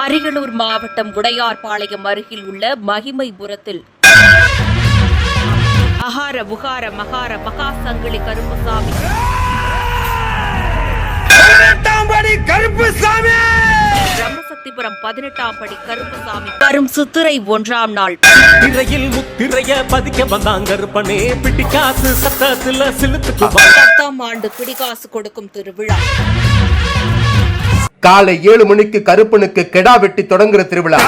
அரியலூர் மாவட்டம் உடையார்பாளையம் அருகில் உள்ள மகிமைபுரத்தில் அகார உகார மகார மகா சங்கிலி கருப்புசாமி பிரம்மசக்திபுரம் 18ஆம் படி கருப்புசாமி வரும் சித்திரை 1ஆம் நாள் திரையில் முத்திரைய பதிக்க வந்தாங்கருப்பனே பிடிக்காசு சத்தத்துல சிலுத்துக்கு 10ஆம் ஆண்டு பிடிகாசு கொடுக்கும் திருவிழா. காலை 7 மணிக்கு கருப்பனுக்கு கெடா வெட்டி தொடங்குற திருவிழா.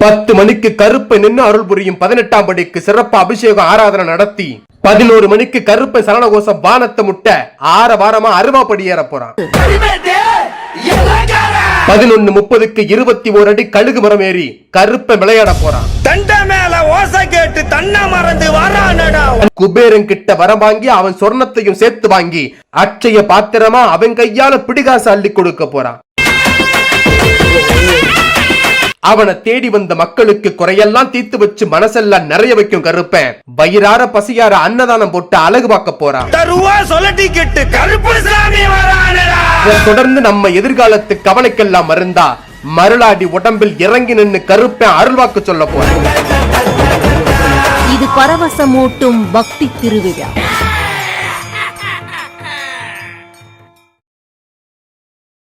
10 மணிக்கு கருப்பை நின்று அருள் புரியும் 18ஆம் படிக்கு சிறப்பு அபிஷேகம் ஆராதனை நடத்தி 11 மணிக்கு கருப்பை சரணகோஷம் வானத்தை முட்ட 6 வாரமா அருவாப்படி ஏற போறான். 11:30க்கு 21 அடி கழுகு மரம் ஏறி கருப்பை விளையாட போறான். தண்ட மேல ஓசை கேட்டு தன்ன மறந்து வரானடா. குபேரன் கிட்ட வரம் வாங்கி அவன் சொர்ணத்தையும் சேர்த்து வாங்கி அட்சய பாத்திரமா அவன் கையால பிடிகாசு அள்ளி கொடுக்க போறான். அவனை தேடி வந்த மக்களுக்கு குறையெல்லாம் தீர்த்து வச்சு மனசெல்லாம் நிறைய வைக்கும் கருப்பன். வயிறார பசியார அன்னதானம் போட்டு அழகு பார்க்க போறான். தொடர்ந்து நம்ம எதிர்காலத்து கவலைக்கெல்லாம் மருந்தா மருளாடி உடம்பில் இறங்கி நின்று கருப்பன் அருள்வாக்கு சொல்ல போறான். இது பரவசமூட்டும் பக்தி திருவிழா.